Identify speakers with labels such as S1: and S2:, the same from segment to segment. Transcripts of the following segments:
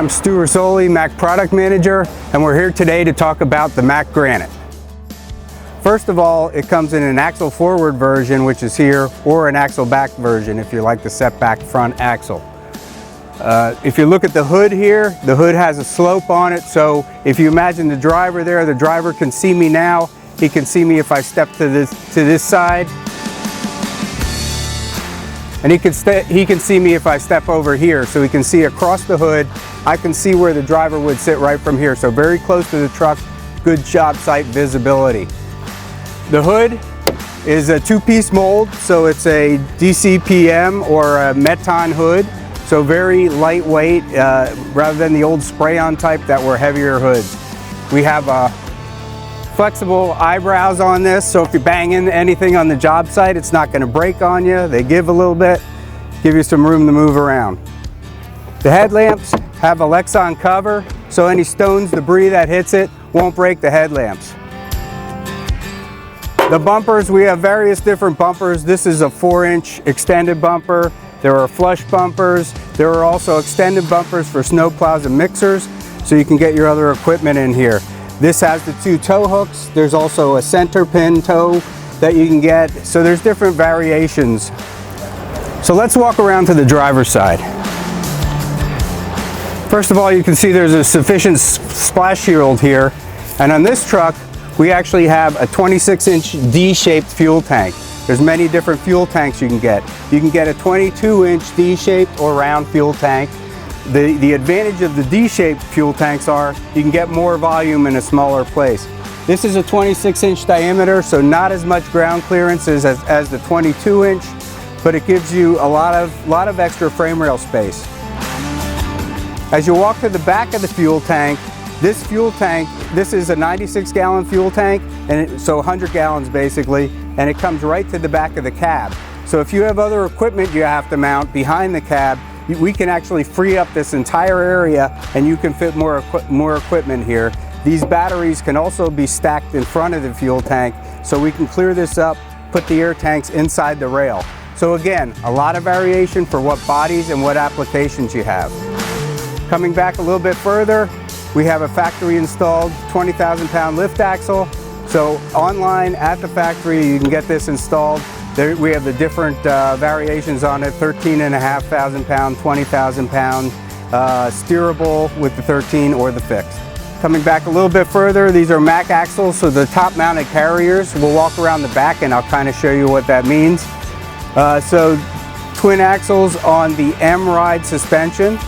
S1: I'm Stu Russoli, Mack Product Manager, and we're here today to talk about the Mack Granite. First of all, it comes in an axle forward version, which is here, or an axle back version if you like the set back front axle. If you look at the hood here, the hood has a slope on it, so if you imagine the driver there, the driver can see me now. He can see me if I step to this side. And he can see me if I step over here, so he can see across the hood. I can see where the driver would sit right from here, so very close to the truck, good job site visibility. The hood is a two-piece mold, so it's a DCPM or a Meton hood, so very lightweight rather than the old spray-on type that were heavier hoods. We have flexible eyebrows on this, so if you bang into anything on the job site, it's not going to break on you. They give a little bit, give you some room to move around. The headlamps have a Lexan cover, so any stones, debris that hits it won't break the headlamps. The bumpers, we have various different bumpers. This is a 4-inch extended bumper. There are flush bumpers. There are also extended bumpers for snow plows and mixers, so you can get your other equipment in here. This has the 2 tow hooks. There's also a center pin tow that you can get. So there's different variations. So let's walk around to the driver's side. First of all, you can see there's a sufficient splash shield here. And on this truck, we actually have a 26-inch D-shaped fuel tank. There's many different fuel tanks you can get. You can get a 22-inch D-shaped or round fuel tank. The advantage of the D-shaped fuel tanks are you can get more volume in a smaller place. This is a 26-inch diameter, so not as much ground clearance as the 22-inch, but it gives you a lot of extra frame rail space. As you walk to the back of the fuel tank, this is a 96-gallon fuel tank, and so 100 gallons basically, and it comes right to the back of the cab. So if you have other equipment you have to mount behind the cab, we can actually free up this entire area and you can fit more equipment here. These batteries can also be stacked in front of the fuel tank, so we can clear this up, put the air tanks inside the rail. So again, a lot of variation for what bodies and what applications you have. Coming back a little bit further, we have a factory installed 20,000-pound lift axle. So online at the factory, you can get this installed. We have the different variations on it, 13,500 pound, 20,000 pound, steerable with the 13 or the fixed. Coming back a little bit further, these are Mack Axles, so the top mounted carriers. We'll walk around the back and I'll kind of show you what that means. So twin axles on the M-Ride suspension.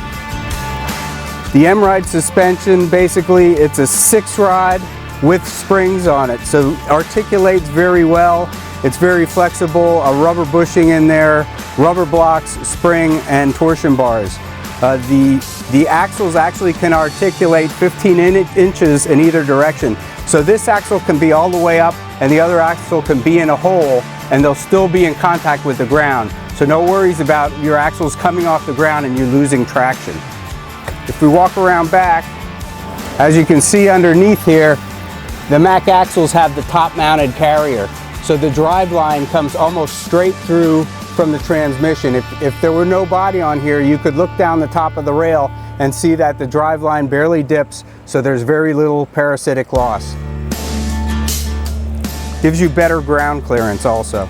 S1: The M-Ride suspension, basically, it's a 6-rod with springs on it, so articulates very well. It's very flexible, a rubber bushing in there, rubber blocks, spring, and torsion bars. The axles actually can articulate 15 inches in either direction. So this axle can be all the way up and the other axle can be in a hole and they'll still be in contact with the ground. So no worries about your axles coming off the ground and you losing traction. If we walk around back, as you can see underneath here, the Mack Axles have the top mounted carrier. So the drive line comes almost straight through from the transmission. If there were no body on here, you could look down the top of the rail and see that the drive line barely dips, so there's very little parasitic loss. Gives you better ground clearance also.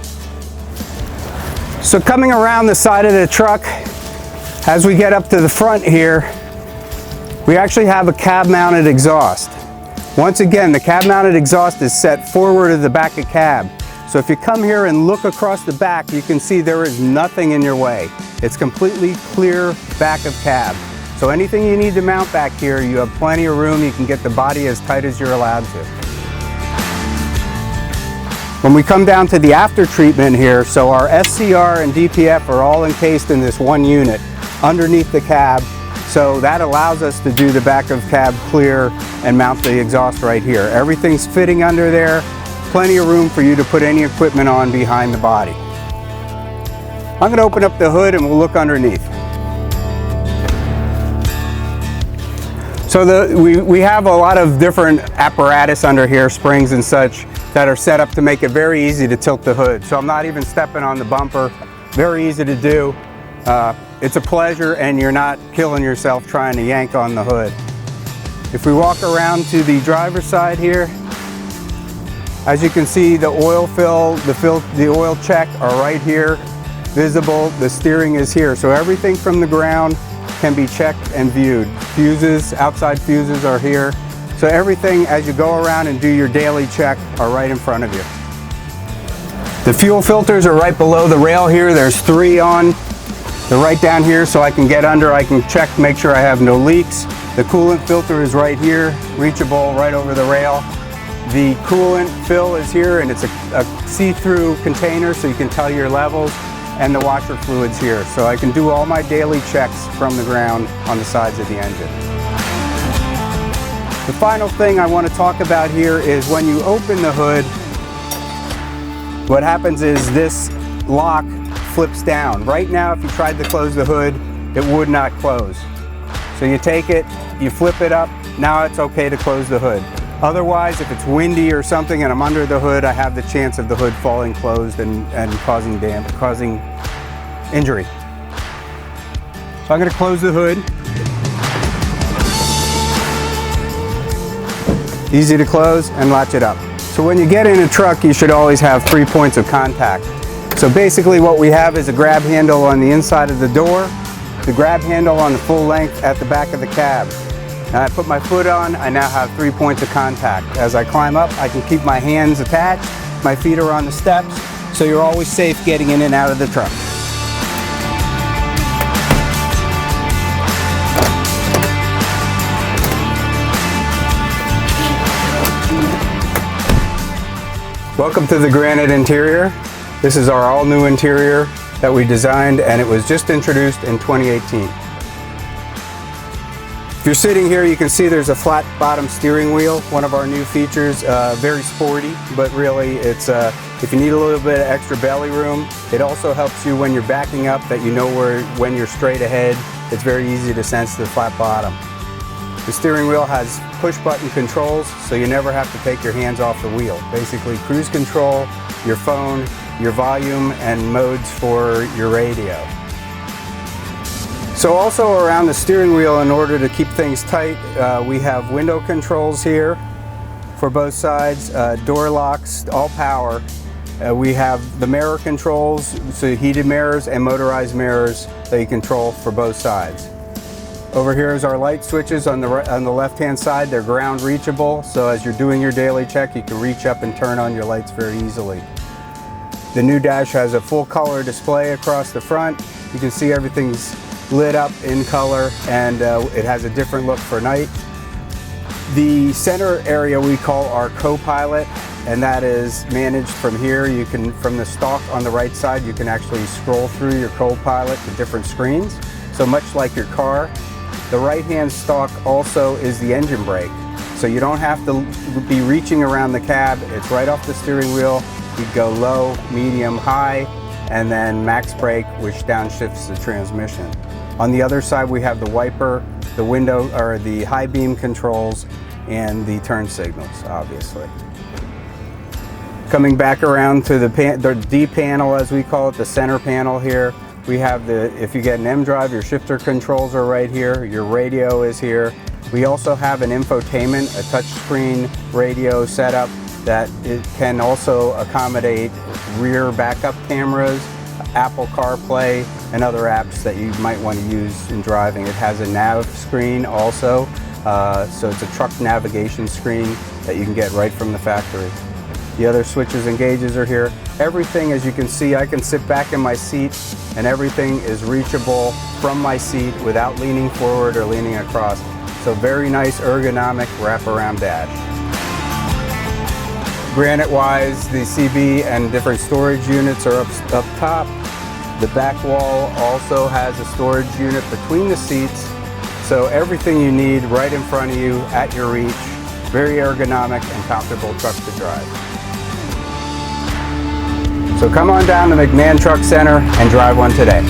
S1: So coming around the side of the truck, as we get up to the front here, we actually have a cab mounted exhaust. Once again, the cab mounted exhaust is set forward of the back of cab. So if you come here and look across the back, you can see there is nothing in your way. It's completely clear back of cab. So anything you need to mount back here, you have plenty of room. You can get the body as tight as you're allowed to. When we come down to the after treatment here, so our SCR and DPF are all encased in this one unit underneath the cab. So that allows us to do the back of cab clear and mount the exhaust right here. Everything's fitting under there. Plenty of room for you to put any equipment on behind the body. I'm going to open up the hood and we'll look underneath. So we have a lot of different apparatus under here, springs and such, that are set up to make it very easy to tilt the hood. So I'm not even stepping on the bumper. Very easy to do. it's a pleasure and you're not killing yourself trying to yank on the hood. If we walk around to the driver's side here, as you can see, the oil fill, the oil check are right here, visible. The steering is here. So everything from the ground can be checked and viewed. Fuses, outside fuses are here. So everything as you go around and do your daily check are right in front of you. The fuel filters are right below the rail here. There's 3 on. They're right down here so I can get under, I can check, make sure I have no leaks. The coolant filter is right here, reachable right over the rail. The coolant fill is here, and it's a see-through container so you can tell your levels, and the washer fluid's here. So I can do all my daily checks from the ground on the sides of the engine. The final thing I want to talk about here is when you open the hood, what happens is this lock flips down. Right now, if you tried to close the hood, it would not close. So you take it, you flip it up, now it's okay to close the hood. Otherwise, if it's windy or something and I'm under the hood, I have the chance of the hood falling closed and causing injury. So I'm going to close the hood. Easy to close and latch it up. So when you get in a truck, you should always have 3 points of contact. So basically what we have is a grab handle on the inside of the door, the grab handle on the full length at the back of the cab. Now I put my foot on, I now have 3 points of contact. As I climb up, I can keep my hands attached, my feet are on the steps, so you're always safe getting in and out of the truck. Welcome to the Granite Interior. This is our all-new interior that we designed, and it was just introduced in 2018. If you're sitting here, you can see there's a flat bottom steering wheel, one of our new features, very sporty, but really it's, if you need a little bit of extra belly room, it also helps you when you're backing up that you know when you're straight ahead. It's very easy to sense the flat bottom. The steering wheel has push button controls, so you never have to take your hands off the wheel. Basically cruise control, your phone, your volume, and modes for your radio. So also around the steering wheel, in order to keep things tight, we have window controls here for both sides, door locks, all power. We have the mirror controls, so heated mirrors and motorized mirrors that you control for both sides. Over here is our light switches on the left-hand side. They're ground reachable, so as you're doing your daily check, you can reach up and turn on your lights very easily. The new dash has a full color display across the front. You can see everything's lit up in color, and it has a different look for night. The center area we call our co-pilot, and that is managed from here. You can, from the stalk on the right side, you can actually scroll through your co-pilot to different screens. So much like your car, the right-hand stalk also is the engine brake. So you don't have to be reaching around the cab. It's right off the steering wheel. You go low, medium, high, and then max brake, which downshifts the transmission. On the other side, we have the wiper, the window, or the high beam controls, and the turn signals, obviously. Coming back around to the D panel, as we call it, the center panel here, we have if you get an M drive, your shifter controls are right here, your radio is here. We also have an infotainment, a touchscreen radio setup that it can also accommodate rear backup cameras, Apple CarPlay, and other apps that you might want to use in driving. It has a nav screen also, so it's a truck navigation screen that you can get right from the factory. The other switches and gauges are here. Everything, as you can see, I can sit back in my seat and everything is reachable from my seat without leaning forward or leaning across. So very nice ergonomic wraparound dash. Granite-wise, the CB and different storage units are up top. The back wall also has a storage unit between the seats. So everything you need right in front of you at your reach. Very ergonomic and comfortable truck to drive. So come on down to McMahon Truck Center and drive one today.